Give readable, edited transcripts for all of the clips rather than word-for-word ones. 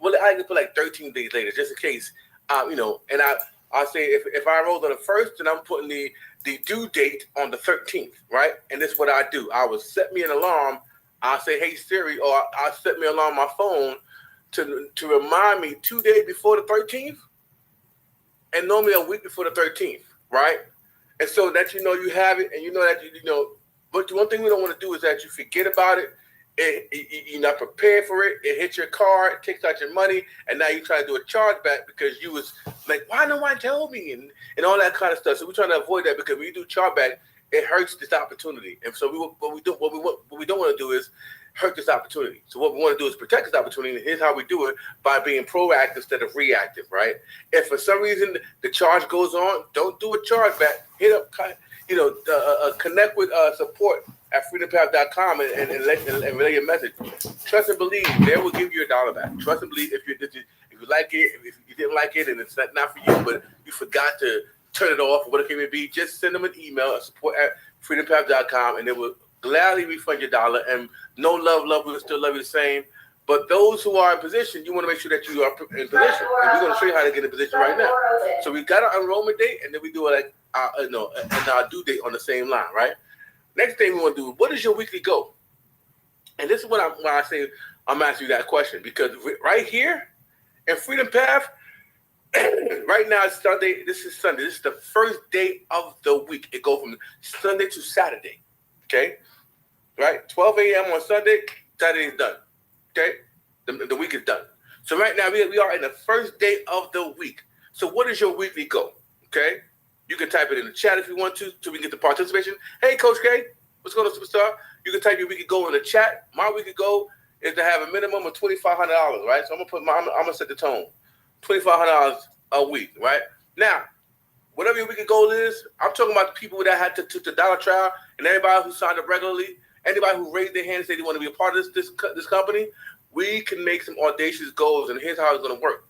well, I can put like 13 days later, just in case, and I'll say if I rolled on the 1st, then I'm putting the due date on the 13th, right? And this is what I do. I will set me an alarm. I'll say, hey, Siri, or I'll set me an alarm on my phone to remind me 2 days before the 13th, and normally a week before the 13th, right? And so that you have it, and that but the one thing we don't want to do is that you forget about it. You're not prepared for it. It hits your card, takes out your money, and now you try to do a chargeback because you was like, why no one told me, and all that kind of stuff. So we're trying to avoid that, because when you do chargeback, it hurts this opportunity. And so what we don't want to do is hurt this opportunity. So what we want to do is protect this opportunity. And here's how we do it: by being proactive instead of reactive, right? If for some reason the charge goes on, don't do a chargeback. Hit up, connect with support at FreedomPath.com and relay your message. Trust and believe, they will give you $1 back. Trust and believe, if you like it, if you didn't like it, and it's not for you, but you forgot to turn it off, or whatever it may be, just send them an email at support at FreedomPath.com, and they will gladly refund your $1. And no love, we'll still love you the same. But those who are in position, you want to make sure that you are in position. And we're going to show you how to get in position right now. So we got our enrollment date, and then we do it and our due date on the same line, right? Next thing we want to do, what is your weekly goal? And this is when I say I'm asking you that question, because right here in Freedom Path, right now it's Sunday. This is Sunday. This is the first day of the week. It goes from Sunday to Saturday. Okay, right? 12 a.m. on Sunday. Saturday is done. Okay, the week is done. So right now we are in the first day of the week. So what is your weekly goal? Okay, you can type it in the chat if you want to, so we can get the participation. Hey, Coach K, what's going on, superstar? You can type your weekly goal in the chat. My weekly goal is to have a minimum of $2,500, right? So I'm gonna set the tone. $2,500 a week, right? Now, whatever your weekly goal is, I'm talking about the people that had to took the dollar trial, and everybody who signed up regularly, anybody who raised their hand and said they want to be a part of this company. We can make some audacious goals, and here's how it's going to work,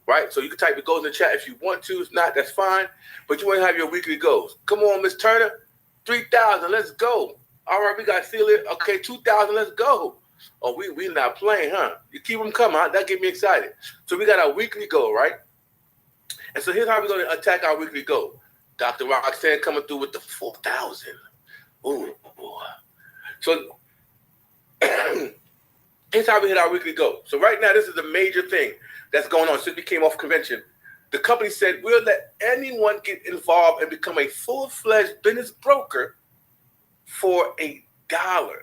right? So you can type your goals in the chat if you want to. If not, that's fine. But you want to have your weekly goals. Come on, Miss Turner. 3,000, let's go. All right, we got Celia. Okay, 2,000, let's go. Oh, we not playing, huh? You keep them coming, huh? That get me excited. So we got our weekly goal, right? And so here's how we're going to attack our weekly goal. Dr. Roxanne coming through with the 4,000. Ooh, boy. So here's how we hit our weekly goal. So right now, this is a major thing that's going on since we came off convention. The company said, we'll let anyone get involved and become a full-fledged business broker for $1.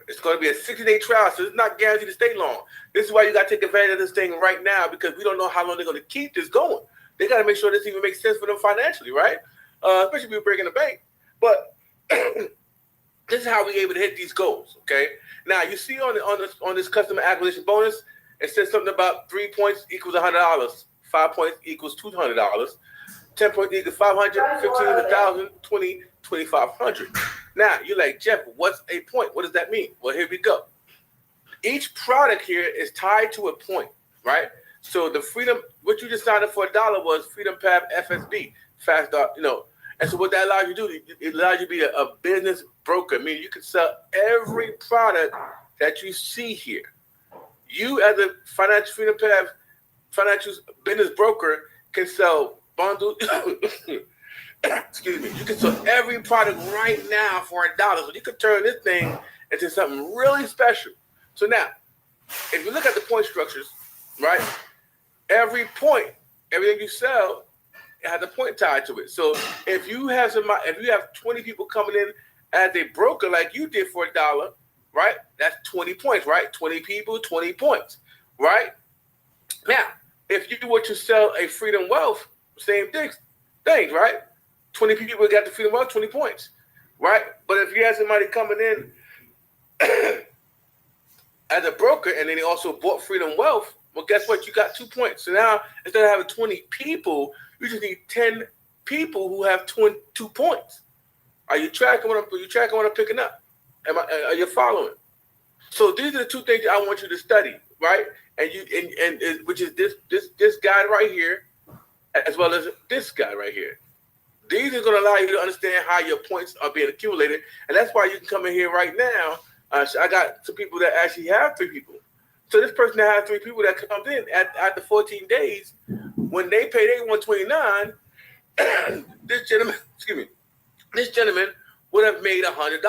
It's going to be a 60-day trial, so it's not guaranteed to stay long. This is why you got to take advantage of this thing right now, because we don't know how long they're going to keep this going. They got to make sure this even makes sense for them financially, right? Especially if we're breaking the bank. But this is how we're able to hit these goals, okay? Now, you see on this customer acquisition bonus, it says something about 3 points equals $100, 5 points equals $200, 10 points equals 500, 15, 1,000, 20, 2,500. Now, you're like, Jeff, what's a point? What does that mean? Well, here we go. Each product here is tied to a point, right? So the Freedom, what you just signed up for $1 was Freedom Path FSB, fast, And so what that allows you to do, it allows you to be a business broker. Meaning you can sell every product that you see here. You as a financial Freedom Path financial business broker can sell bundles. Excuse me. You can sell every product right now for $1. So you can turn this thing into something really special. So now, if you look at the point structures, right? Every point, everything you sell, it has a point tied to it. So if you have 20 people coming in as a broker like you did for $1, right? That's 20 points, right? 20 people, 20 points, right? Now, if you were to sell a Freedom Wealth, same things, right? 20 people got the Freedom Wealth, 20 points, right? But if you have somebody coming in as a broker and then they also bought Freedom Wealth, well, guess what? You got 2 points. So now, instead of having 20 people, you just need 10 people who have 2 points. Are you tracking what I'm picking up? Are you following? So these are the two things I want you to study, right? And which is this guy right here, as well as this guy right here. These are going to allow you to understand how your points are being accumulated, and that's why you can come in here right now. I got some people that actually have 3 people. So this person that has 3 people that comes in at the 14 days, when they pay their 129, this gentleman would have made $100.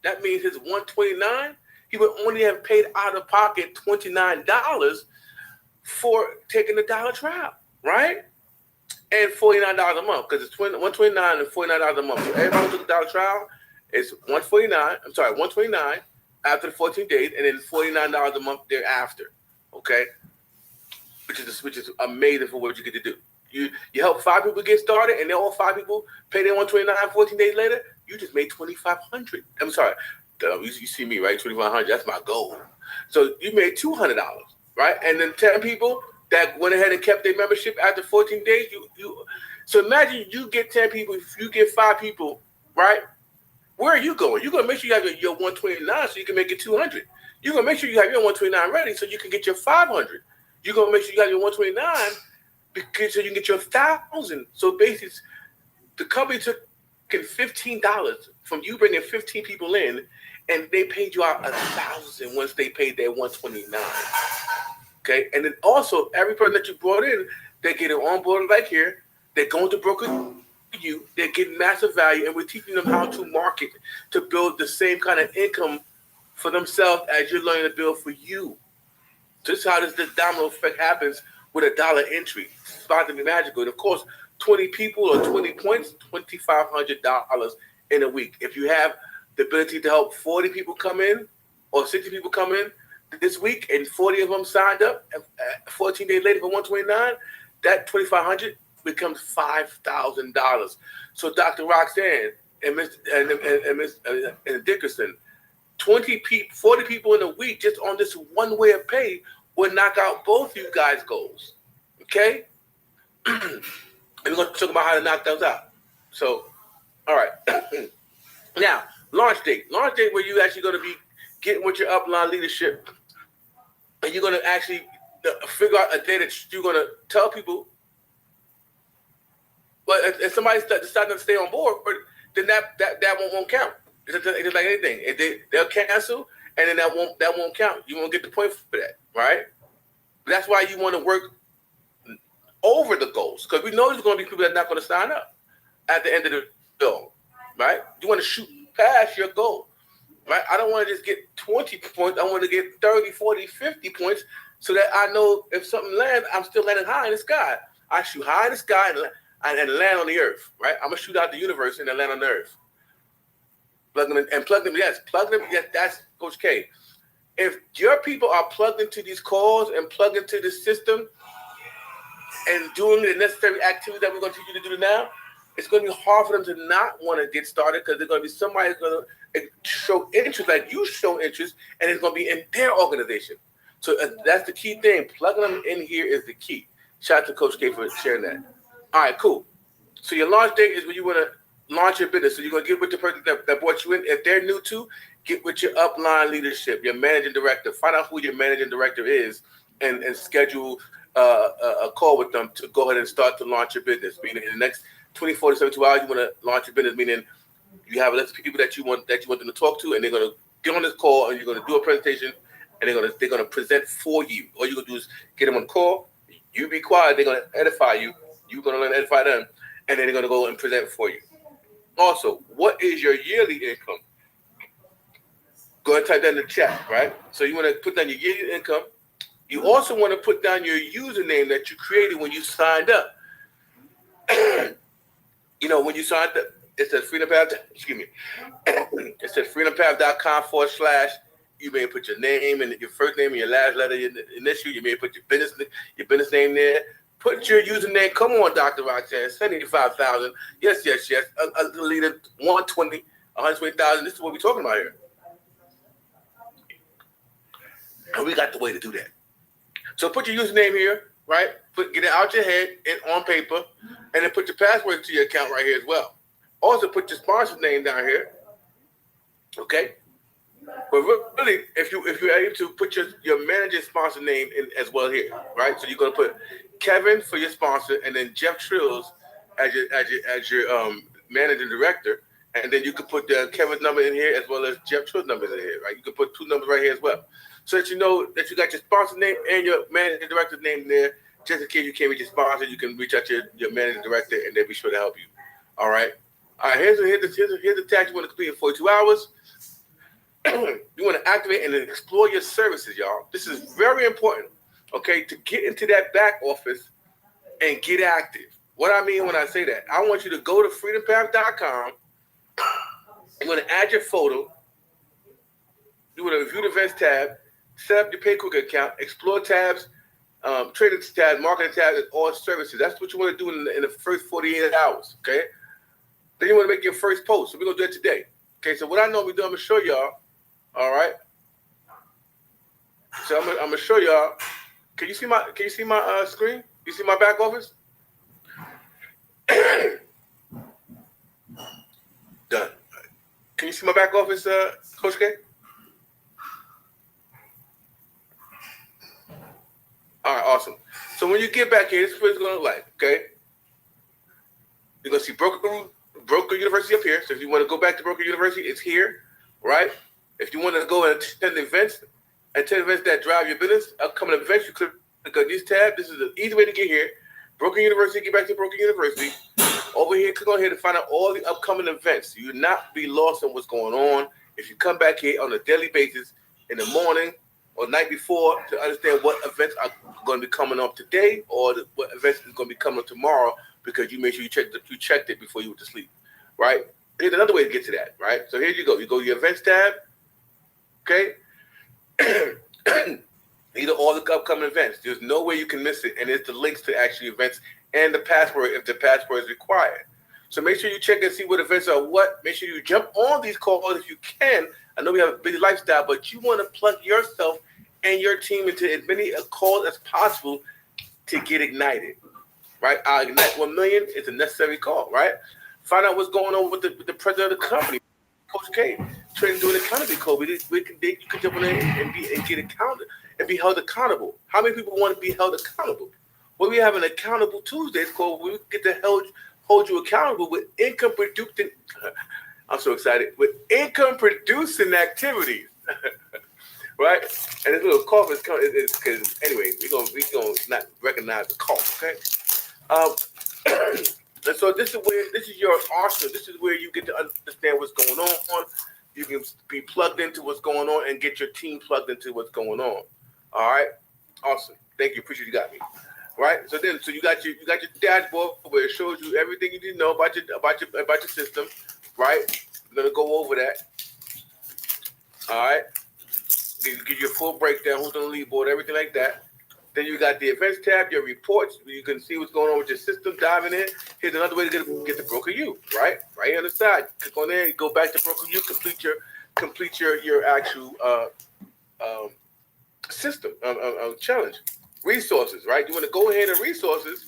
That means his 129, he would only have paid out of pocket $29 for taking the dollar trial, right? And $49 a month, because it's 129 and $49 a month. So everybody who took the dollar trial, it's $129 after the 14 days, and then $49 a month thereafter. Okay, which is amazing for what you get to do. You help 5 people get started, and then all 5 people pay their 129 14 days later. You just made $2,500. I'm sorry, you see me right? $2,500. That's my goal. So you made $200, right? And then 10 people that went ahead and kept their membership after 14 days. So imagine you get 10 people. If you get 5 people, right? Where are you going? You're gonna make sure you have your 129 so you can make it 200. You're gonna make sure you have your 129 ready so you can get your 500. You're gonna make sure you have your 129 because so you can get your 1,000. So basically, the company took $15 from you bringing 15 people in, and they paid you out 1,000 once they paid their 129. Okay, and then also every person that you brought in, they get it on board like here. They're going to broker you. They're getting massive value, and we're teaching them how to market to build the same kind of income for themselves as you're learning to build for you. This is how this domino effect happens with a dollar entry. It's about to be magical. And of course, 20 people or 20 points, $2,500 in a week. If you have the ability to help 40 people come in or 60 people come in this week, and 40 of them signed up 14 days later for 129, that $2,500 becomes $5,000. So Dr. Roxanne and Miss Dickerson, 40 people in a week just on this one way of pay will knock out both you guys' goals. Okay? And we're going to talk about how to knock those out. So, all right. Now, launch date. Launch date where you actually going to be getting with your upline leadership, and you're going to actually figure out a day that you're going to tell people. But if somebody decides to stay on board, then that won't count. It's just like anything. They'll cancel, and then that won't count. You won't get the point for that, right? But that's why you want to work over the goals, because we know there's going to be people that are not going to sign up at the end of the goal, right? You want to shoot past your goal, right? I don't want to just get 20 points. I want to get 30, 40, 50 points so that I know if something lands, I'm still landing high in the sky. I shoot high in the sky and land on the earth, right? I'm going to shoot out the universe and then land on the earth. Plug them, yes, that's Coach K. If your people are plugged into these calls and plugged into the system and doing the necessary activities that we're going to teach you to do now, it's going to be hard for them to not want to get started, because there's going to be somebody who's going to show interest, like you show interest, and it's going to be in their organization. So that's the key thing. Plugging them in here is the key. Shout out to Coach K for sharing that. All right, cool. So your launch date is when you want to launch your business. So you're going to get with the person that brought you in. If they're new to, get with your upline leadership, your managing director. Find out who your managing director is and schedule a call with them to go ahead and start to launch your business. Meaning in the next 24 to 72 hours, you want to launch your business, meaning you have a list of people that you want them to talk to, and they're going to get on this call, and you're going to do a presentation, and they're going to present for you. All you're going to do is get them on the call. You be quiet. They're going to edify you. You're going to learn to edify them, and then they're going to go and present for you. Also, what is your yearly income? Go ahead and type that in the chat, right? So you want to put down your yearly income. You also want to put down your username that you created when you signed up. When you signed up, it says FreedomPath. Excuse me. It says FreedomPath.com/. You may put your name and your first name and your last letter, your initial. You may put your business name there. Put your username. Come on, Dr. Roxanne. 75,000. Yes. A leader 120, 120,000. This is what we're talking about here. And we got the way to do that. So put your username here, right? Get it out your head and on paper, and then put your password to your account right here as well. Also put your sponsor's name down here. Okay? But really, if you're able to put your manager's sponsor name in as well here, right? So you're gonna put Kevin for your sponsor, and then Jeff Trills as your managing director, and then you could put Kevin's number in here as well as Jeff Trills' numbers in here, right? You can put 2 numbers right here as well. so that you know that you got your sponsor name and your managing director's name there. Just in case you can't reach your sponsor, you can reach out to your managing director, and they'll be sure to help you. All right. Here's the task you want to complete in 42 hours. You want to activate and explore your services, y'all. This is very important, okay, to get into that back office and get active. What I mean when I say that, I want you to go to FreedomPath.com. You want to add your photo. You want to review the events tab, set up your PayQuick account, explore tabs, trading tabs, marketing tabs, and all services. That's what you want to do in the first 48 hours, okay? Then you want to make your first post. So we're going to do it today. Okay, so what I know we do, I'm going to show y'all. All right. So I'm going to show y'all. Can you see my screen? You see my back office? Done. Can you see my back office, Coach K? All right, awesome. So when you get back here, this is what it's going to look like, okay? You're going to see Broker University up here. So if you want to go back to Broker University, it's here, right? If you want to go and attend events that drive your business, upcoming events, you click on this tab. This is the easy way to get here. Broker University, get back to Broker University. Over here, click on here to find out all the upcoming events. You will not be lost in what's going on if you come back here on a daily basis in the morning or night before to understand what events are going to be coming up today or what events is going to be coming up tomorrow, because you make sure you checked it before you went to sleep, right? Here's another way to get to that, right? So here you go. You go to your events tab, okay? These are all the upcoming events. There's no way you can miss it, and it's the links to actually events and the password if the password is required. So make sure you check and see what events are what. Make sure you jump on these calls if you can. I know we have a busy lifestyle, but you want to plug yourself and your team into as many calls as possible to get ignited, right? Our Ignite 1 million is a necessary call, right? Find out what's going on with the president of the company, Coach K, training doing accountability code. You can jump on there and get accounted and be held accountable. How many people want to be held accountable? Well, we have an Accountable Tuesdays call where we get to hold you accountable with income producing. I'm so excited, with income producing activities, right? And this little cough is coming because anyway, we gonna not recognize the cough, okay? And so this is your arsenal. This is where you get to understand what's going on. You can be plugged into what's going on and get your team plugged into what's going on. All right, awesome. Thank you. Appreciate you got me. Right. So you got your dashboard where it shows you everything you need to know about your system. Right. We're gonna go over that. All right. Give you a full breakdown. Who's on the lead board, everything like that. Then you got the events tab, your reports, where you can see what's going on with your system, diving in. Here's another way to get the Broker U, right? Right here on the side. Click on there, you go back to Broker U, complete your actual system challenge. Resources, right? You want to go ahead and resources,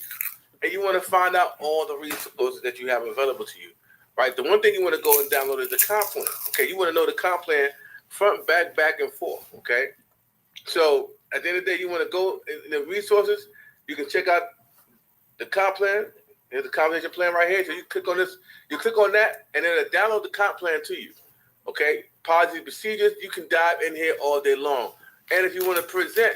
and you want to find out all the resources that you have available to you, right? The one thing you want to go and download is the comp plan. Okay, you want to know the comp plan front, back, and forth. Okay, so at the end of the day, you want to go in the resources. You can check out the comp plan. There's the compensation plan right here. So you click on this, you click on that, and then it'll download the comp plan to you. Okay, policy procedures. You can dive in here all day long. And if you want to present,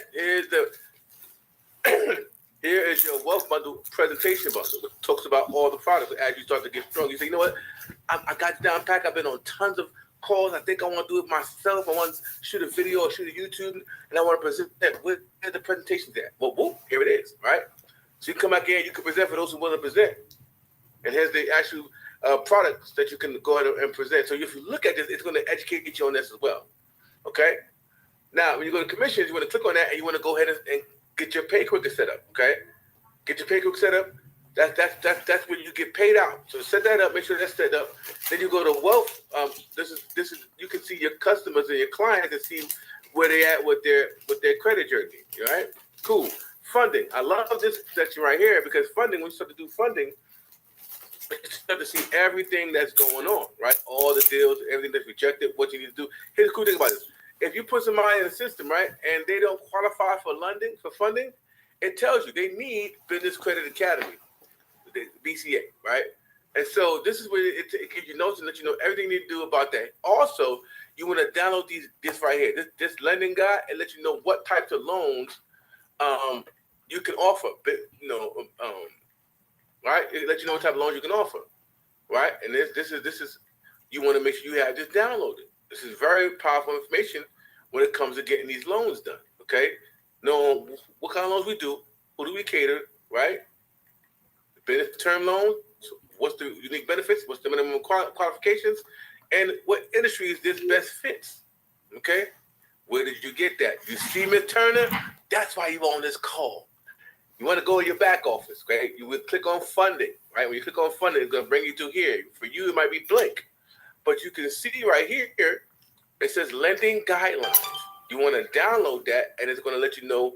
here is your wealth bundle presentation bundle, which talks about all the products. As you start to get strong, you say, you know what? I got it down pat. I've been on tons of calls. I think I want to do it myself. I want to shoot a video or shoot a YouTube, and I want to present that. Where's the presentation there? Well, whoop, here it is, right? So you come back here, you can present for those who want to present. And here's the actual products that you can go ahead and present. So if you look at this, it's going to educate you on this as well. Okay? Now, when you go to commissions, you want to click on that, and you want to go ahead and get your PayQuick set up, okay? Get your PayQuick set up. That's when you get paid out. So set that up. Make sure that's set up. Then you go to wealth. This is you can see your customers and your clients and see where they at with their credit journey. All right, cool. Funding. I love this section right here because funding. When you start to do funding, you start to see everything that's going on. Right, all the deals, everything that's rejected. What you need to do. Here's the cool thing about this. If you put somebody in the system, right, and they don't qualify for funding, it tells you they need Business Credit Academy, the BCA, right? And so this is where it gives you notes and let you know everything you need to do about that. Also, you want to download this right here, this lending guide, and let you know what types of loans you can offer. Right? It let you know what type of loans you can offer, right? And this is you want to make sure you have this downloaded. This is very powerful information when it comes to getting these loans done. Okay, know what kind of loans we do, who do we cater, right? Benefit term loans. What's the unique benefits? What's the minimum qualifications? And what industries this best fits? Okay, where did you get that? You see, Miss Turner, that's why you on this call. You want to go to your back office, right? You would click on funding, right? When you click on funding, it's going to bring you to here. For you, it might be blank, but you can see right here, it says lending guidelines. You want to download that, and it's going to let you know,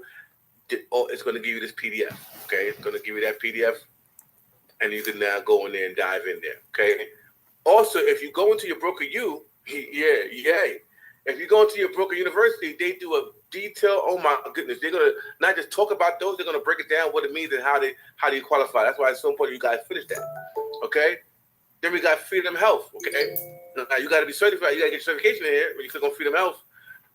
it's going to give you this PDF, okay? It's going to give you that PDF, and you can now go in there and dive in there, okay? Also, if you go into your broker if you go into your broker university, they do a detail. Oh my goodness, they're gonna not just talk about those; they're gonna break it down, what it means, and how do you qualify. That's why it's so important you guys finish that. Okay. Then we got Freedom Health. Okay. Now you got to be certified. You got to get certification in here when you click on Freedom Health.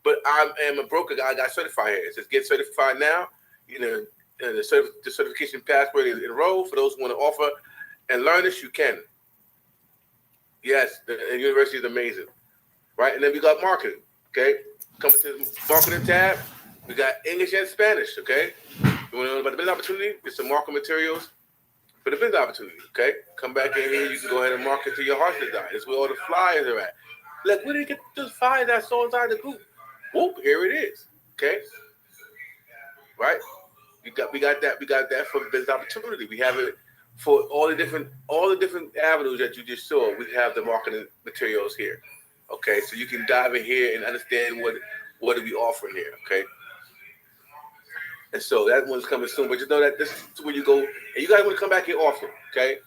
But I am a broker. I got certified here. It says get certified now. You know, the certification pathway is enrolled for those who want to offer and learn this. You can. Yes, the university is amazing, right? And then we got marketing, okay? Coming to the marketing tab, we got English and Spanish, okay? You want to know about the business opportunity? Get some marketing materials for the business opportunity, okay? Come back in here, you can go ahead and market to your heart's desire. That's where all the flyers are at. Like, where did you get those flyers that I saw inside the group? Whoop, here it is, okay? Right? We got that for business opportunity. We have it for all the different avenues that you just saw. We have the marketing materials here. Okay, so you can dive in here and understand what are we offering here. Okay, and so that one's coming soon. But just know that this is where you go, and you guys want to come back here often. Okay,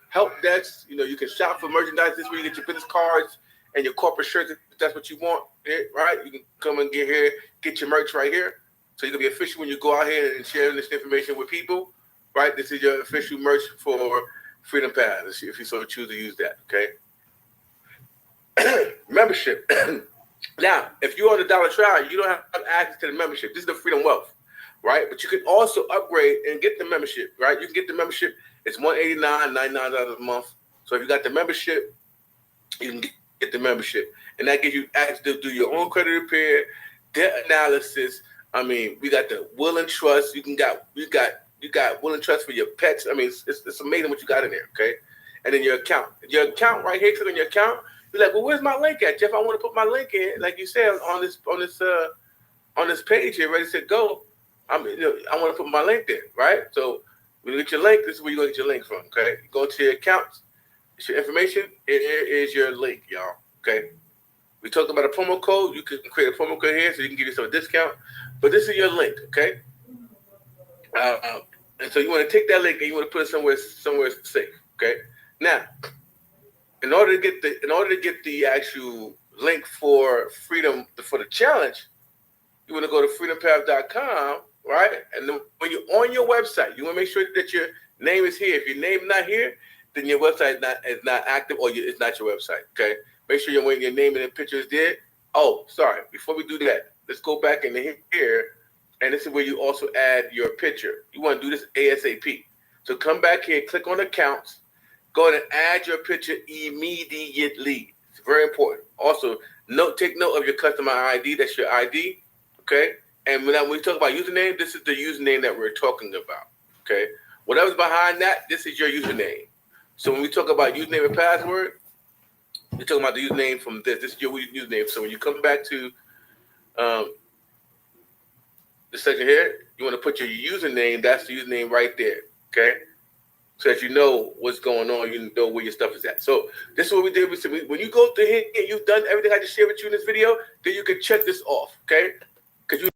help desk. You know, you can shop for merchandise. This is where you get your business cards and your corporate shirts if that's what you want. Right, you can come and get here, get your merch right here. So you can be official when you go out here and sharing this information with people, right? This is your official merch for FreedomPath, if you sort of choose to use that, okay? Membership. Now, if you're on the Dollar Trial, you don't have access to the membership. This is the Freedom Wealth, right? But you can also upgrade and get the membership, right? You can get the membership. It's $189, $99 a month. So if you got the membership, you can get the membership. And that gives you access to do your own credit repair, debt analysis. I mean, we got the will and trust. You got will and trust for your pets. I mean, it's amazing what you got in there, okay? And then your account right here. Click on your account. You're like, well, where's my link at, Jeff? I want to put my link in, like you said on this page here, ready to go. I want to put my link there, right? So when you get your link, this is where you're gonna get your link from, okay? Go to your accounts. It's your information. Here is your link, y'all. Okay. We talked about a promo code. You can create a promo code here so you can give yourself a discount. But this is your link, okay? And so you want to take that link and you want to put it somewhere safe, okay? Now, in order to get the actual link for Freedom for the challenge, you want to go to freedompath.com, right? And then when you're on your website, you want to make sure that your name is here. If your name's not here, then your website is not active or it's not your website, okay? Make sure your name and the picture is there. Oh, sorry. Before we do that, let's go back in here, and this is where you also add your picture. You want to do this ASAP. So come back here, click on accounts, go ahead and add your picture immediately. It's very important. Also, take note of your customer ID. That's your ID, okay? And when we talk about username, this is the username that we're talking about, okay? Whatever's behind that, this is your username. So when we talk about username and password, you're talking about the username from this. This is your username. So when you come back to the section here, you want to put your username. That's the username right there, okay? So that you know what's going on. You know where your stuff is at. So this is what we did. We said when you go through here and you've done everything I just shared with you in this video, then you can check this off, okay? Because you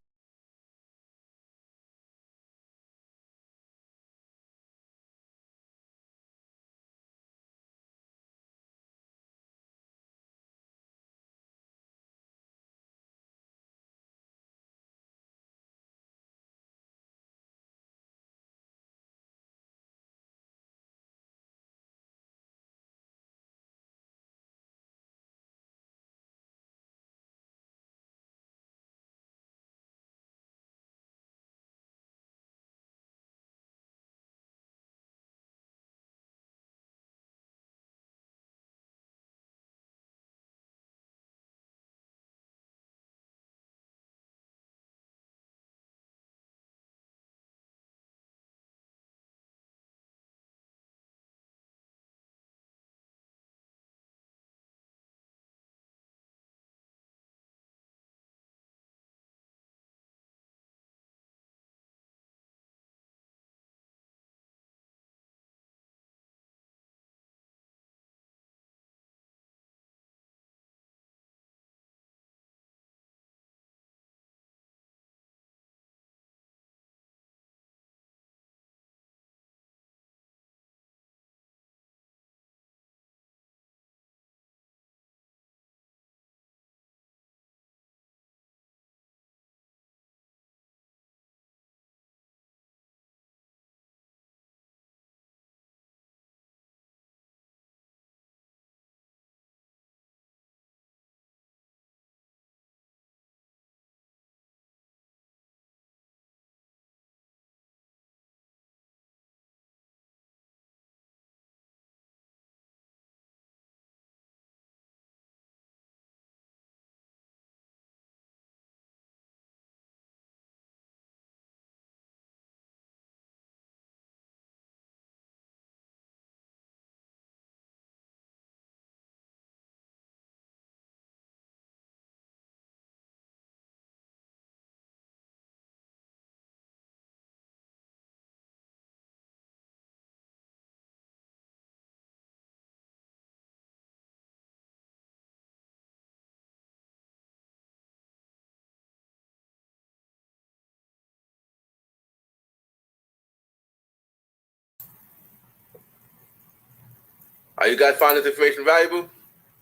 You guys find this information valuable?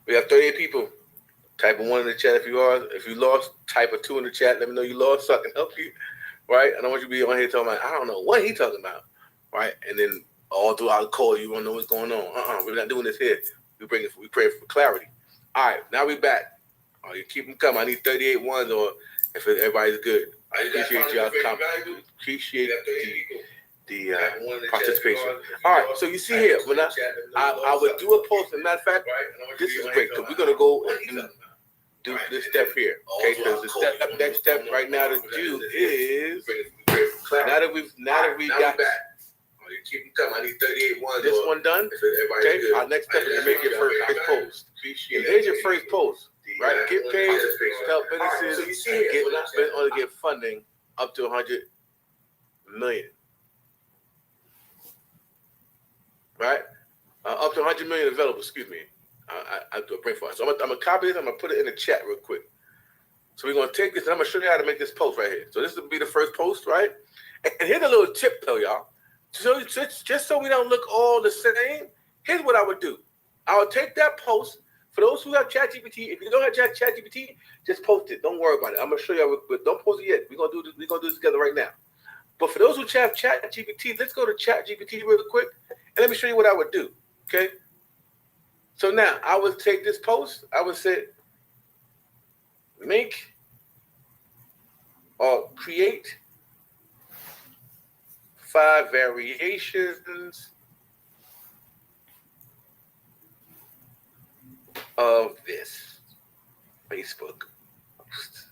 We have 38 people. Type a 1 in the chat if you are. If you lost, type a 2 in the chat. Let me know you lost so I can help you. Right? I don't want you to be on here talking about, I don't know what he talking about. Right? And then all throughout the call, you won't know what's going on. We're not doing this here. We pray for clarity. All right, now we're back. You keep them coming. I need 38 ones, or if everybody's good. I appreciate y'all coming. Appreciate the participation. All right, so you see here, when I would do a post, as a matter of fact, this is great, because we're going to go and do this step here, okay? Because the next step right now to do is, now that we got keep them coming. I need 38 ones. This one done. Okay. Our next step is to make your first post. And here's your first post. Right. Get paid. Help businesses get funding up to 100 million. Right. Up to 100 million available. Excuse me. I do a brain fart. So I'm gonna copy this. I'm gonna put it in the chat real quick. So we're gonna take this and I'm gonna show you how to make this post right here. So this will be the first post, right? And here's a little tip though, y'all. So just so we don't look all the same, here's what I would do. I would take that post. For those who have ChatGPT, if you don't have ChatGPT, just post it. Don't worry about it. I'm gonna show you, but don't post it yet. We're gonna do this together right now. But for those who have ChatGPT, let's go to ChatGPT real quick and let me show you what I would do. Okay. So now I would take this post. I would say, make or create 5 variations of this Facebook post.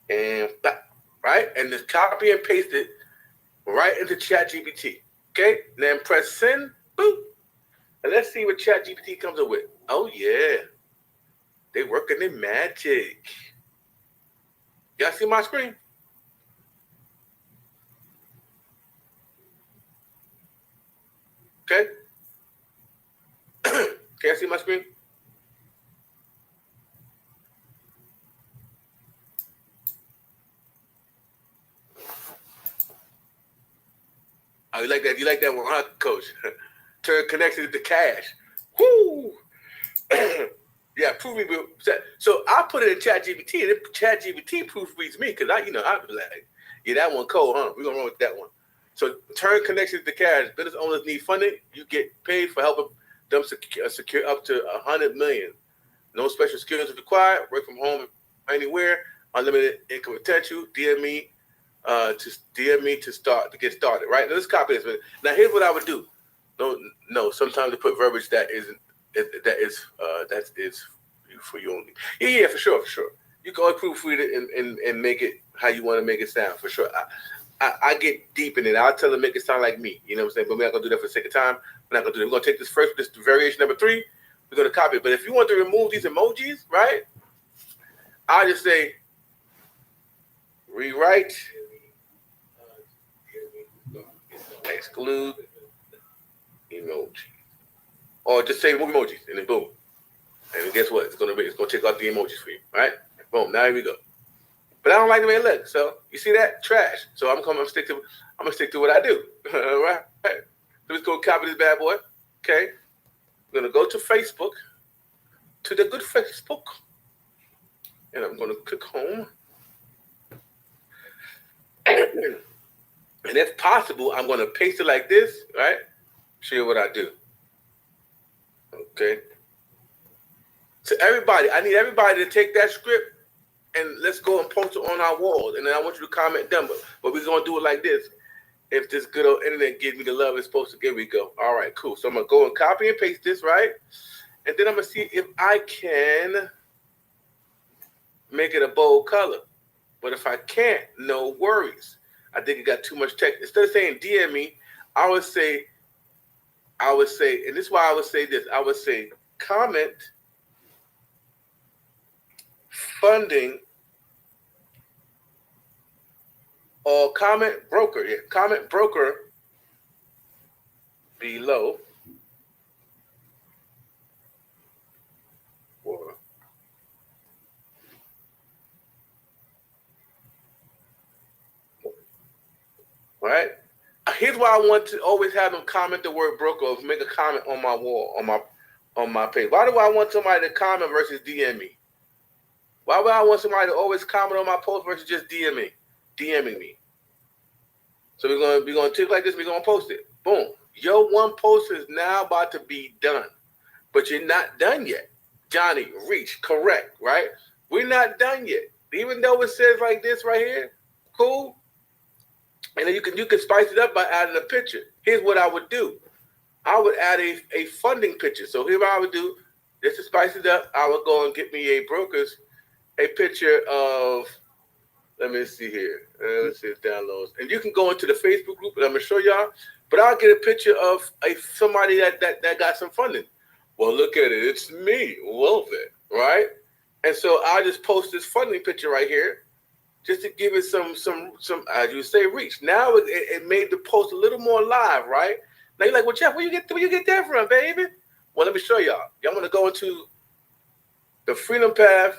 And right? And just copy and paste it right into ChatGPT. Okay? Then press send. Boop. And let's see what ChatGPT comes up with. Oh yeah. They working their magic. Y'all see my screen? Okay. Can I see my screen? Oh, you like that? You like that one, huh, Coach? Turn connection to cash. Woo! Yeah, proof me. So I put it in ChatGPT, and ChatGPT proofreads me because I be like, yeah, that one cold, huh? We're gonna run with that one. So turn connections to cash. Business owners need funding. You get paid for helping them secure up to 100 million. No special skills required. Work from home anywhere. Unlimited income potential. DM me to get started. Right now, let's copy this. Now here's what I would do. No. Sometimes they put verbiage that is for you only. Yeah, for sure. You can always proofread it and make it how you want to make it sound, for sure. I get deep in it. I'll tell them make it sound like me. You know what I'm saying? But we're not gonna do that for the sake of time. We're not gonna do that. We're gonna take this variation number 3. We're gonna copy it. But if you want to remove these emojis, right? I'll just say rewrite, exclude emoji, or just say remove emojis, and then boom. And guess what? It's gonna take out the emojis for you, right? Boom. Now here we go. But I don't like the way it looks. So you see that? Trash. So I'm gonna stick to what I do. All right. So let's go copy this bad boy. Okay. I'm gonna go to Facebook, to the good Facebook, and I'm gonna click home. And if possible, I'm gonna paste it like this, right? Show you what I do. Okay. So everybody, I need everybody to take that script and let's go and post it on our walls. And then I want you to comment down. But we're going to do it like this. If this good old internet gives me the love it's supposed to give, we go. All right, cool. So I'm going to go and copy and paste this, right? And then I'm going to see if I can make it a bold color. But if I can't, no worries. I think it got too much text. Instead of saying DM me, I would say, and this is why I would say this. I would say comment funding or comment broker. Yeah, comment broker below for right. here's why I want to always have them comment the word broker or make a comment on my wall, on my page. Why do I want somebody to comment versus DM me? Why would I want somebody to always comment on my post versus just DMing me? So we're gonna take like this. We're gonna post it. Boom. Your one post is now about to be done, but you're not done yet. Johnny, reach correct, right? We're not done yet. Even though it says like this right here, cool. And then you can spice it up by adding a picture. Here's what I would do. I would add a funding picture. So here's what I would do. Just to spice it up, I would go and get me a picture of, let me see here. Let's see if downloads. And you can go into the Facebook group, and I'm gonna show y'all. But I'll get a picture of somebody that got some funding. Well, look at it. It's me, Wolfit, right? And so I'll just post this funding picture right here, just to give it some as you say, reach. Now it made the post a little more live, right? Now you're like, well, Jeff, where you get that from, baby? Well, let me show y'all. Y'all want to go into the FreedomPath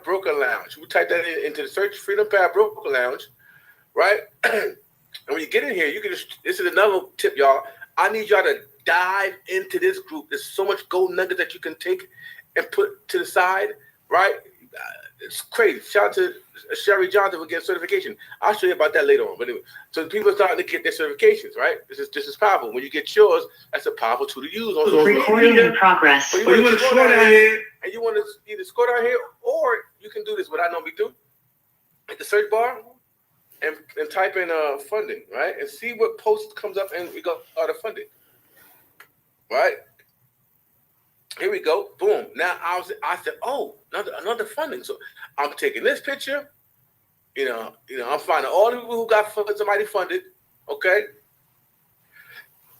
Broker Lounge. We type that into the search, FreedomPath Broker Lounge, right? And when you get in here, you can just, this is another tip, y'all. I need y'all to dive into this group. There's so much gold nugget that you can take and put to the side, right? It's crazy. Shout out to Sherry Johnson for getting certification. I'll show you about that later on. But anyway, so people are starting to get their certifications, right? This is powerful. When you get yours, that's a powerful tool to use on social media. Recording in progress. So you want to scroll down here, and you want to either scroll down here, or you can do this. What I normally do, hit the search bar and type in funding, right? And see what post comes up, and we go out of funding, right? Here we go. Boom. Now I said, oh, another funding. So I'm taking this picture. You know, I'm finding all the people who got somebody funded. Okay.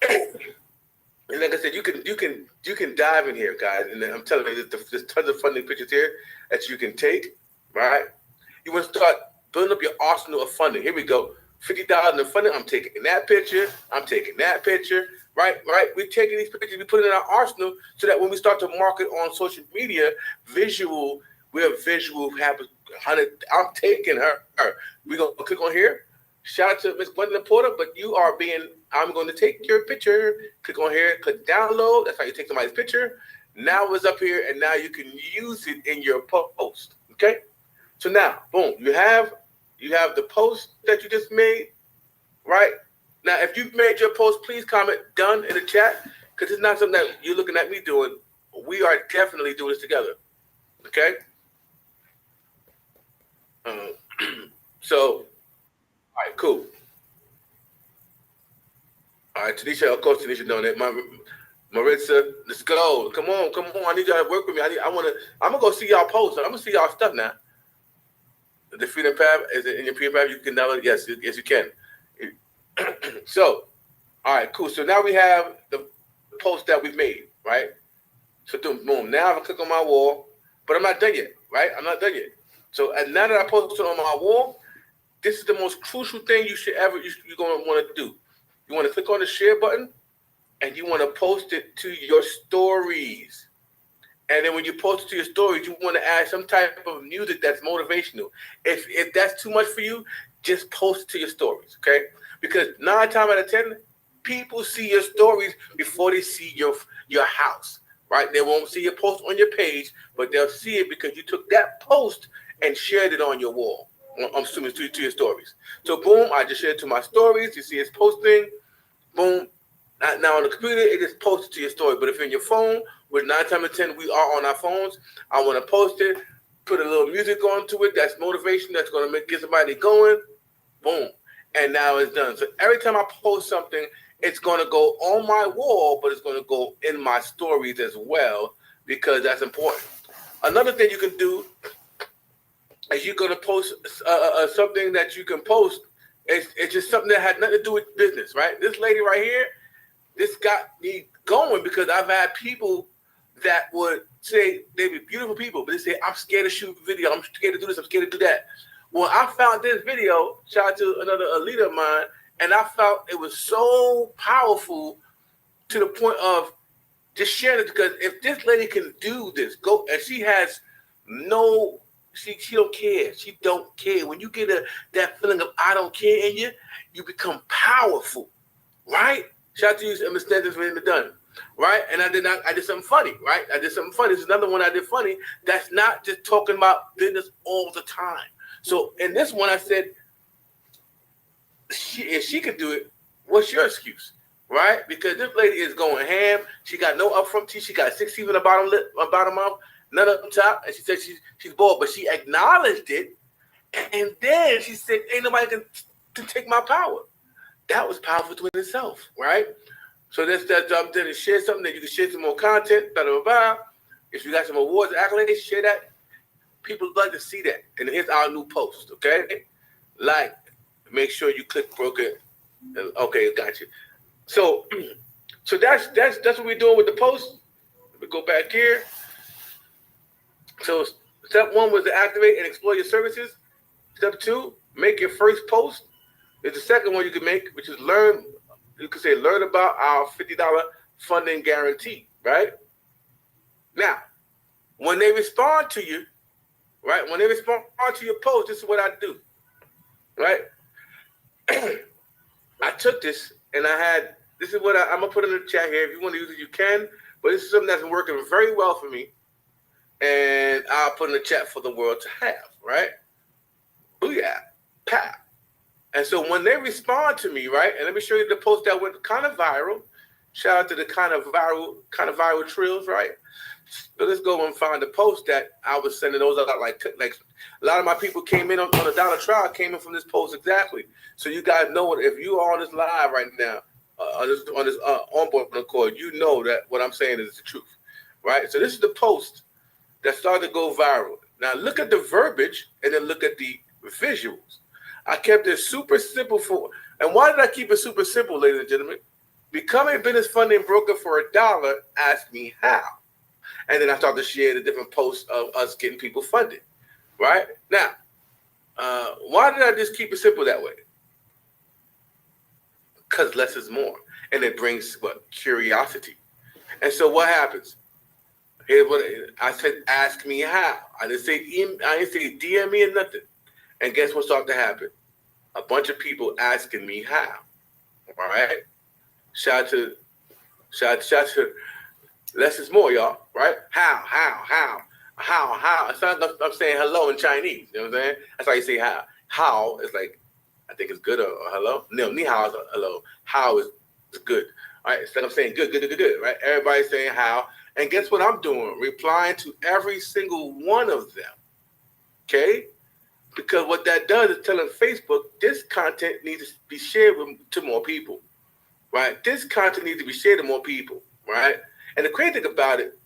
And like I said, you can dive in here, guys. And I'm telling you, there's tons of funding pictures here that you can take. Right. You want to start building up your arsenal of funding. Here we go. $50 in funding. I'm taking that picture. I'm taking that picture. Right. We're taking these pictures, we put it in our arsenal so that when we start to market on social media, we're visual. Have 100. I'm taking her. We're gonna click on here. Shout out to Miss Gwendolyn Porter, but I'm going to take your picture. Click on here. Click download. That's how you take somebody's picture. Now it's up here, and now you can use it in your post. Okay. So now, boom, you have the post that you just made, right? Now, if you've made your post, please comment done in the chat, because it's not something that you're looking at me doing. We are definitely doing this together. Okay? So, all right, cool. All right, Tanisha, of course, Tanisha doing it. Maritza, let's go. Come on. I need y'all to work with me. I'm gonna go see y'all post. I'm gonna see y'all stuff now. The Freedom Path, is it in your Freedom Path? You can download it? Yes, you can. So, all right, cool. So now we have the post that we've made, right? So boom. Now I'm gonna click on my wall, but I'm not done yet, right? I'm not done yet. So now that I posted on my wall, this is the most crucial thing you're gonna want to do. You want to click on the share button, and you want to post it to your stories. And then when you post it to your stories, you want to add some type of music that's motivational. If that's too much for you, just post it to your stories, okay? Because 9 times out of 10, people see your stories before they see your house, right? They won't see your post on your page, but they'll see it because you took that post and shared it on your wall. I'm assuming to your stories. So boom, I just shared it to my stories. You see it's posting. Boom. Now on the computer, it is posted to your story. But if in your phone, which 9 times out of 10 we are on our phones, I want to post it, put a little music onto it. That's motivation. That's going to get somebody going. Boom. And now it's done. So every time I post something, it's going to go on my wall, but it's going to go in my stories as well, because that's important. Another thing you can do is you're going to post something that you can post. It's just something that had nothing to do with business, right? This lady right here, this got me going because I've had people that would say, they be beautiful people, but they say, I'm scared to shoot video. I'm scared to do this. I'm scared to do that. Well, I found this video, shout out to another leader of mine, and I felt it was so powerful to the point of just sharing it, because if this lady can do this, and she has no she don't care. She don't care. When you get that feeling of I don't care in you, you become powerful, right? Shout out to you, understand this when done, right? And I did something funny, right? I did something funny. This is another one I did funny. That's not just talking about business all the time. So in this one, I said, if she could do it, what's your excuse, right? Because this lady is going ham. She got no upfront teeth. She got 6 teeth in the bottom mouth, none up top, and she said she's bald, but she acknowledged it, and then she said, "Ain't nobody can take my power." That was powerful to itself, right? So that's that job there to share something that you can share some more content, blah, blah, blah. If you got some awards, accolades, share that. People like to see that. And here's our new post, okay? Like, make sure you click broker. Okay, got you. So that's what we're doing with the post. Let me go back here. So step 1 was to activate and explore your services. Step 2, make your first post. There's the second one you can make, which is learn. You can say learn about our $50 funding guarantee, right? Now, when they respond to you, right? When they respond to your post, this is what I do, right? I took this and this is what I'm going to put in the chat here. If you want to use it, you can. But this is something that's been working very well for me. And I'll put in the chat for the world to have, right? Booyah. Pow. And so when they respond to me, right? And let me show you the post that went kind of viral. Shout out to the kind of viral trills, right? So let's go and find the post that I was sending those out. Like a lot of my people came in on the dollar trial, came in from this post exactly. So you guys know if you are on this live right now, on this onboarding call, you know that what I'm saying is the truth, right? So this is the post that started to go viral. Now look at the verbiage and then look at the visuals. I kept it super simple and why did I keep it super simple, ladies and gentlemen? Become a business funding broker for $1. Ask me how. And then I started to share the different posts of us getting people funded, right? Now, why did I just keep it simple that way? Because less is more. And it brings, curiosity. And so what happens? Here's what I said, ask me how. I didn't say DM me or nothing. And guess what started to happen? A bunch of people asking me how. All right? Shout out to less is more, y'all, right? How? It's not like I'm saying hello in Chinese. You know what I'm saying? That's how you say how. How is like, I think it's good or hello. No, ni hao is hello. How is good. All right, it's like I'm saying good, right? Everybody's saying how. And guess what I'm doing? Replying to every single one of them. Okay? Because what that does is telling Facebook this content needs to be shared to more people. Right? This content needs to be shared to more people. Right? And the crazy thing about it,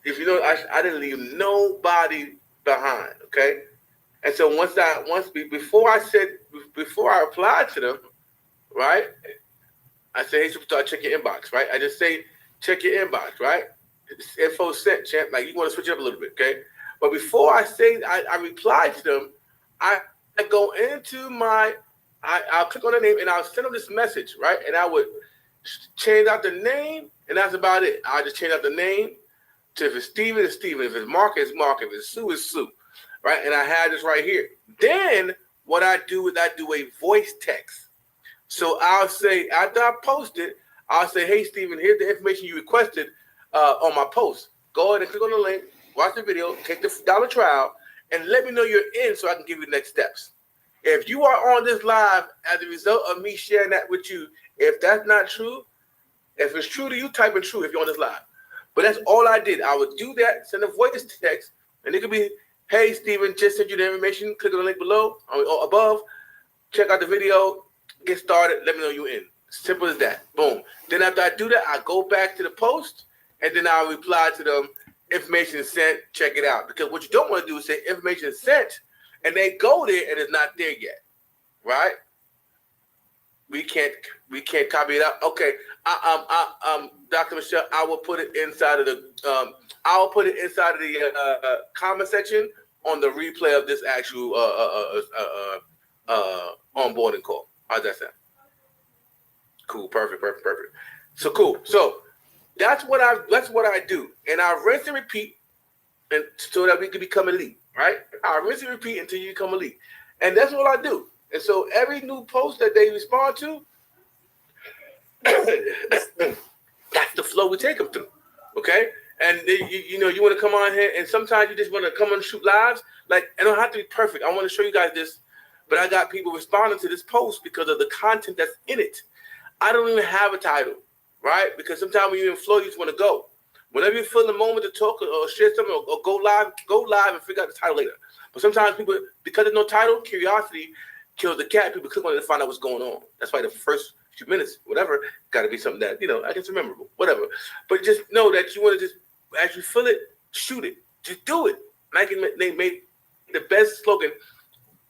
if you know, I didn't leave nobody behind, okay? And so before I applied to them, right? I say, hey, superstar, check your inbox, right? I just say, check your inbox, right? It's info sent, champ. Like you want to switch it up a little bit, okay? But before I say I reply to them, I go into I'll click on the name and I'll send them this message, right? And I would change out the name, and that's about it. I'll just change out the name to if it's Steven, it's Steven. If it's Mark, it's Mark. If it's Sue, it's Sue, right? And I have this right here. Then what I do is I do a voice text. So I'll say, after I post it, I'll say, hey, Steven, here's the information you requested on my post. Go ahead and click on the link, watch the video, take the dollar trial, and let me know you're in so I can give you the next steps. If you are on this live as a result of me sharing that with you, if that's not true, if it's true to you, type in true if you're on this live. But that's all I did. I would do that, send a voice text, and it could be, hey, Steven, just sent you the information. Click on the link below or above. Check out the video. Get started. Let me know you're in. Simple as that. Boom. Then after I do that, I go back to the post, and then I'll reply to them, information sent, check it out. Because what you don't want to do is say information sent, and they go there, and it's not there yet. Right? We can't copy it out. Okay. Dr. Michelle, I will put it inside of the comment section on the replay of this actual onboarding call. How's that sound? Cool, perfect. So cool. So that's what I do, and I rinse and repeat and so that we can become elite, right? I rinse and repeat until you become elite. And that's what I do. And so every new post that they respond to, that's the flow we take them through, okay? And you know, you want to come on here, and sometimes you just want to come on and shoot lives. Like, it don't have to be perfect. I want to show you guys this, but I got people responding to this post because of the content that's in it. I don't even have a title, right? Because sometimes when you're in flow, you just want to go. Whenever you feel the moment to talk or share something or go live and figure out the title later. But sometimes people, because there's no title, curiosity kills the cat. People click on it to find out what's going on. That's why the first few minutes, whatever, got to be something that, you know, I guess memorable, whatever. But just know that you want to just, as you feel it, shoot it. Just do it. Nike made the best slogan,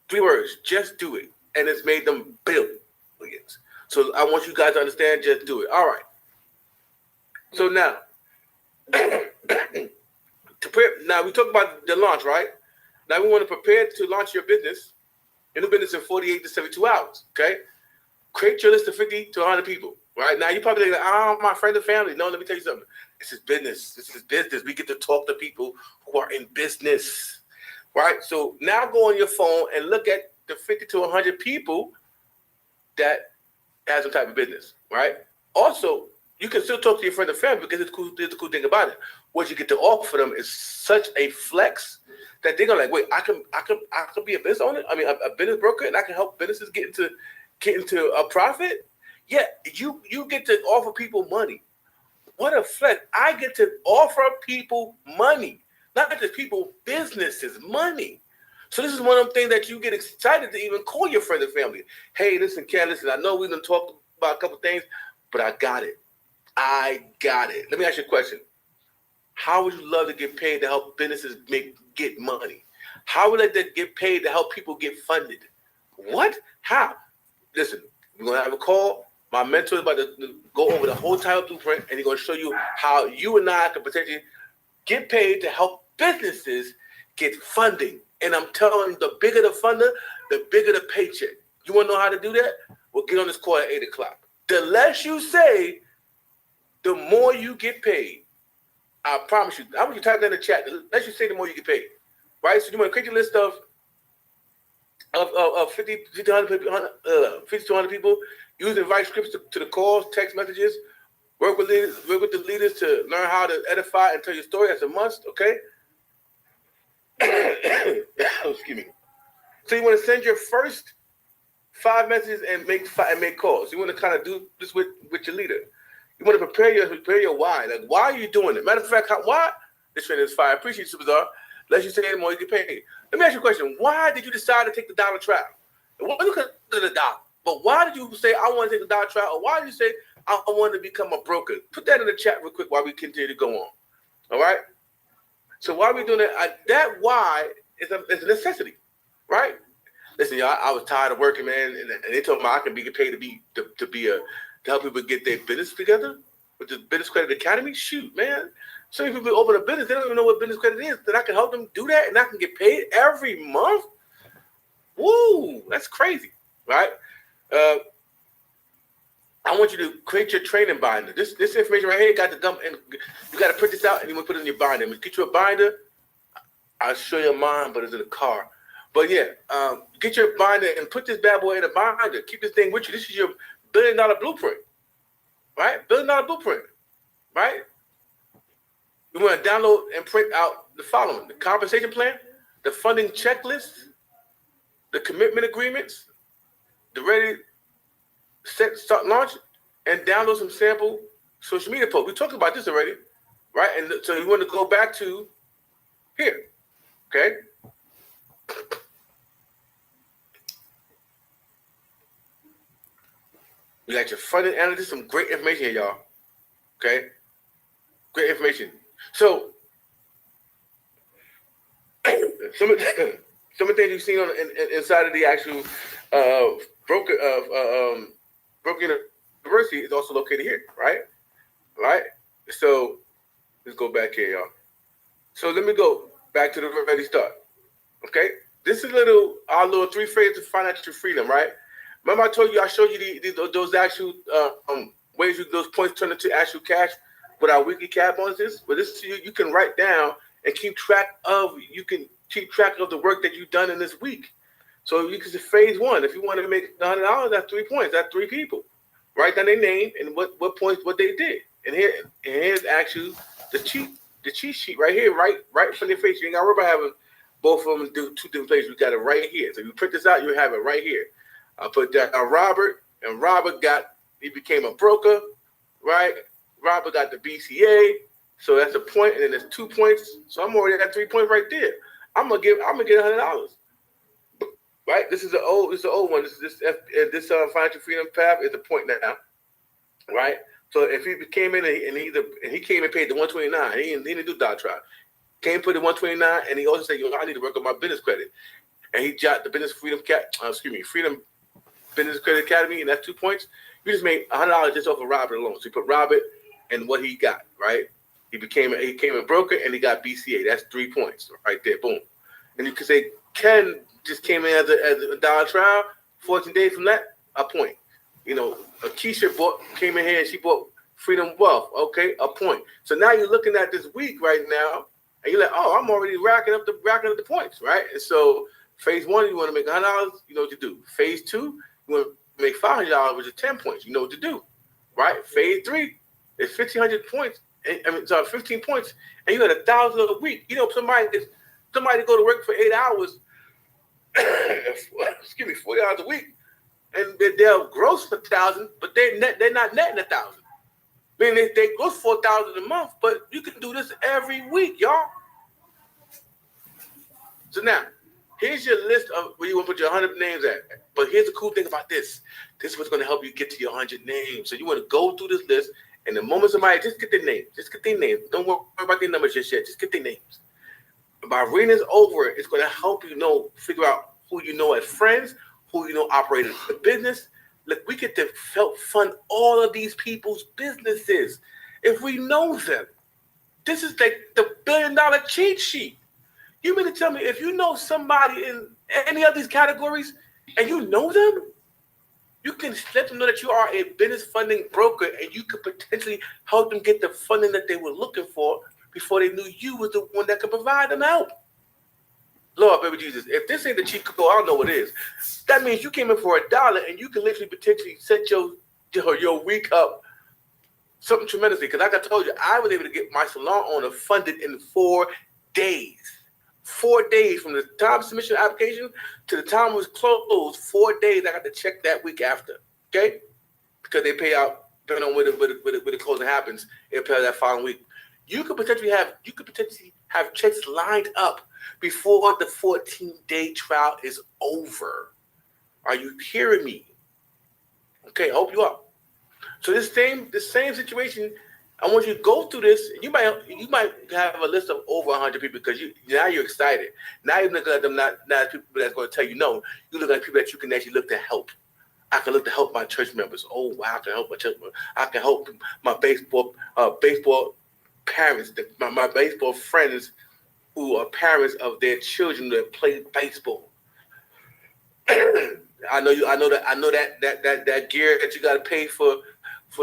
3 words, just do it. And it's made them billions. So I want you guys to understand, just do it. All right. So now, now we talk about the launch, right? Now we want to prepare to launch your business, in business in 48 to 72 hours, okay? Create your list of 50 to 100 people, right? Now you probably like, oh, my friend and family. No, let me tell you something. This is business. This is business. We get to talk to people who are in business, right? So now go on your phone and look at the 50 to 100 people that has some type of business, right? Also, you can still talk to your friend and family because it's cool. There's the cool thing about it. What you get to offer them is such a flex that they're gonna like, wait, I can be a business owner. I mean, a business broker, and I can help businesses get into a profit. Yeah, you get to offer people money. What a flex! I get to offer people money, not just people, businesses money. So this is one of them things that you get excited to even call your friends and family. Hey, listen, Ken, listen, I know we done talked about a couple things, but I got it. I got it. Let me ask you a question. How would you love to get paid to help businesses get money? How would I get paid to help people get funded? What? How? Listen, we're going to have a call. My mentor is about to go over the whole title blueprint, and he's going to show you how you and I can potentially get paid to help businesses get funding. And I'm telling you, the bigger the funder, the bigger the paycheck. You want to know how to do that? Well, get on this call at 8 o'clock. The less you say, the more you get paid. I promise you. I want you to type that in the chat. The less you say, the more you get paid. Right? So you want to create your list of 50 to 100 people. Use invite scripts to the calls, text messages. Work with the leaders to learn how to edify and tell your story. That's a must, okay? Excuse me. So you want to send your first 5 messages and make calls. You want to kind of do this with your leader. You want to prepare your why. Like, why are you doing it? Matter of fact, why? This training is fire. I appreciate you, Superstar. Let you say it more, you get paid. Let me ask you a question. Why did you decide to take the dollar travel? It wasn't because of the dollar. But why did you say, I want to take the dollar travel? Or why did you say, I want to become a broker? Put that in the chat real quick while we continue to go on. All right? So why are we doing that? That why is a necessity, right? Listen, y'all, I was tired of working, man, and they told me I can get paid to help people get their business together with the Business Credit Academy. Shoot, man, so many people open a business, they don't even know what business credit is. Then I can help them do that, and I can get paid every month. Woo, that's crazy, right? I want you to create your training binder. This information right here got the gum, and you got to print this out, and you want to put it in your binder. Get you a binder. I'll show you mine, but it's in the car. But yeah, get your binder and put this bad boy in a binder. Keep this thing with you. This is your $1 billion blueprint, right? $1 billion blueprint, right? You want to download and print out the following: the compensation plan, the funding checklist, the commitment agreements, the ready, set, start, launch, and download some sample social media posts. We talked about this already, right? And so you want to go back to here, okay? You got your funding analysis, some great information here, y'all. Okay? Great information. So, some of the things you've seen on inside of the actual broker university is also located here, right? Right? So, let's go back here, y'all. So, let me go back to the ready start. Okay? This is our little 3 phases of financial freedom, right? Remember I showed you those actual ways those points turn into actual cash with our weekly cash bonuses? But this you can write down and keep track of the work that you've done in this week. So you can say phase one. If you want to make $100, that's 3 points. That's 3 people. Write down their name and what points what they did. And here's actually the cheat sheet right here, right from their face. You ain't got to worry about having both of them do 2 different places. We got it right here. So if you print this out, you have it right here. I put that on Robert, and Robert he became a broker, right? Robert got the BCA, so that's a point, and then there's 2 points. So I'm already at 3 points right there. I'm gonna get $100, right? This is the old one. This financial freedom path is a point now, right? So if he came in and he came and paid the $129, he didn't do dot try. Came put the $129, and he also said, I need to work on my business credit, and he jot the Freedom Business Credit Academy, and that's 2 points. You just made $100 just off of Robert alone. So you put Robert and what he got, right? He became a broker, and he got BCA. That's 3 points right there. Boom. And you can say Ken just came in as a dollar trial. 14 days from that, a point. Keisha came in here and she bought Freedom Wealth. Okay, a point. So now you're looking at this week right now, and you're like, oh, I'm already racking up the points, right? And so phase one, you want to make $100, you know what to do. Phase two, you want to make $500, which is 10 points. You know what to do, right? Phase three is 1,500 points. 15 points, and you got 1,000 a week. Somebody go to work for 8 hours, 40 hours a week, and they'll gross 1,000, but they're not netting 1,000. I mean, they gross 4,000 a month, but you can do this every week, y'all. So now, here's your list of where you want to put your 100 names at. But here's the cool thing about this. This is what's going to help you get to your 100 names. So you want to go through this list, and the moment somebody, just get their name. Just get their name. Don't worry about their numbers just yet. Just get their names. By reading this over, it's going to help you figure out who you know as friends, who you know operating the business. Look, we get to help fund all of these people's businesses if we know them. This is like the $1 billion cheat sheet. You mean to tell me if you know somebody in any of these categories and you know them, you can let them know that you are a business funding broker, and you could potentially help them get the funding that they were looking for before they knew you was the one that could provide them help. Lord, baby Jesus, if this ain't the cheat code, I don't know what it is. That means you came in for $1 and you can literally potentially set your week up something tremendously. Because like I told you, I was able to get my salon owner funded in 4 days. 4 days from the time of submission application to the time it was closed. 4 days. I got to check that week after. Okay, because they pay out depending on where the closing happens. It'll pay out that following week. You could potentially have checks lined up before the 14-day trial is over. Are you hearing me? Okay, I hope you are. So the same situation. I want you to go through this. You might have a list of over 100 people because now you're excited. Now you're looking at them not people that's going to tell you no. You look at people that you can actually look to help. I can look to help my church members. Oh wow, I can help my church members. I can help my baseball parents, my baseball friends who are parents of their children that play baseball. I know that gear that you got to pay for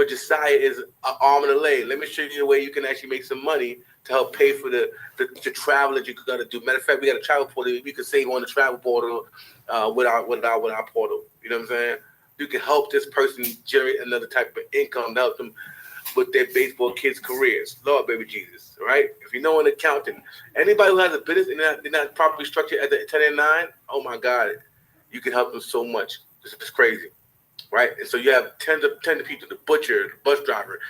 Josiah is an arm and a leg. Let me show you the way you can actually make some money to help pay for the travel that you got to do. Matter of fact, we got a travel portal. We can save on the travel portal with our portal. You know what I'm saying? You can help this person generate another type of income to help them with their baseball kids' careers. Lord, baby Jesus, right? If you know an accountant, anybody who has a business and they're not properly structured as a 1099, oh my God, you can help them so much. This is crazy. Right, and so you have tens of people: the butcher, the bus driver,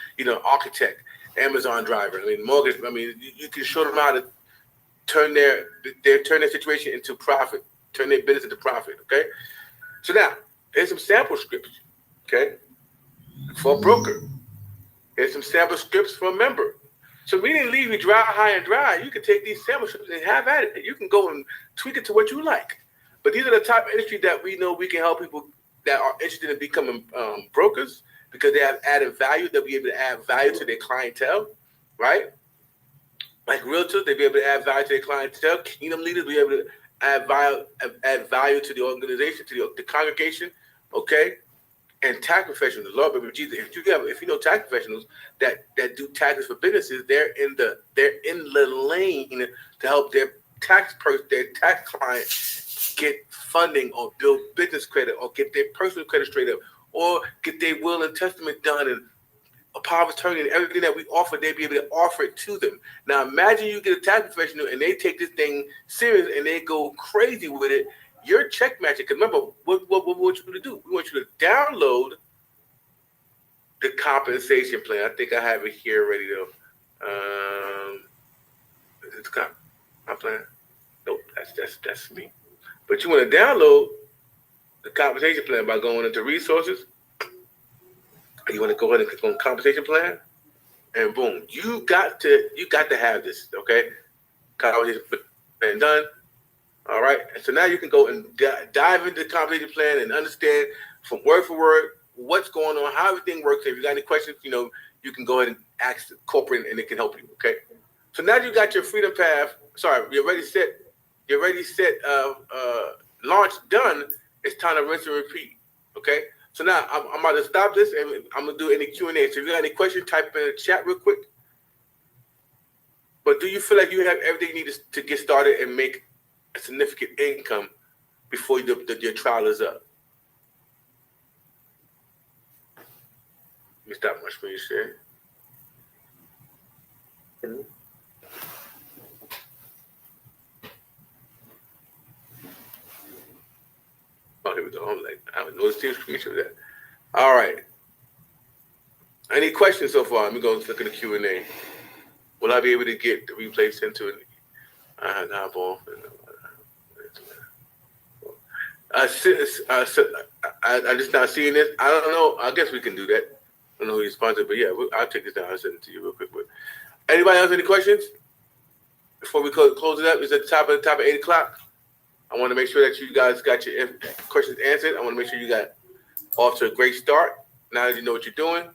architect, Amazon driver. I mean, mortgage. I mean, you can show them how to turn their situation into profit, turn their business into profit. Okay, so now here's some sample scripts. Okay, for a broker. Here's some sample scripts for a member. So we didn't leave you dry, high and dry. You can take these sample scripts and have at it. You can go and tweak it to what you like. But these are the type of industry that we know we can help people that are interested in becoming brokers because they have added value. They'll be able to add value to their clientele, right? Like realtors, they'll be able to add value to their clientele. Kingdom leaders will be able to add value to the organization, to the congregation, okay? And tax professionals, the Lord, baby Jesus, if you know tax professionals that do taxes for businesses, they're in the lane to help their tax client get funding or build business credit or get their personal credit straight up or get their will and testament done and a power of attorney and everything that we offer, they'd be able to offer it to them. Now imagine you get a tax professional and they take this thing serious and they go crazy with it. You're check matching. Because remember, what we want you to do? We want you to download the compensation plan. I think I have it here already though. It's comp plan. Nope, that's me. But you want to download the compensation plan by going into resources. You want to go ahead and click on compensation plan, and boom, you got to have this, okay? Compensation plan done. All right, and so now you can go and dive into the compensation plan and understand from word for word what's going on, how everything works. If you got any questions, you can go ahead and ask the corporate, and it can help you. Okay, so now you got your FreedomPath. Sorry, you're ready set. Launch done. It's time to rinse and repeat. Okay. So now I'm about to stop this and I'm going to do any Q&A. So if you got any questions, type in the chat real quick. But do you feel like you have everything you need to get started and make a significant income before your trial is up? Let me stop my screen share. Oh, here we go. I don't know the team screen share that. All right. Any questions so far? Let me go look at the Q&A. Will I be able to get the replay sent to it? I'm just not seeing this. I don't know. I guess we can do that. I don't know who you sponsored, but yeah, I'll take this down. I'll send it to you real quick. But anybody else any questions before we close it up? It's at the top of 8 o'clock. I want to make sure that you guys got your questions answered. I want to make sure you got off to a great start. Now that you know what you're doing.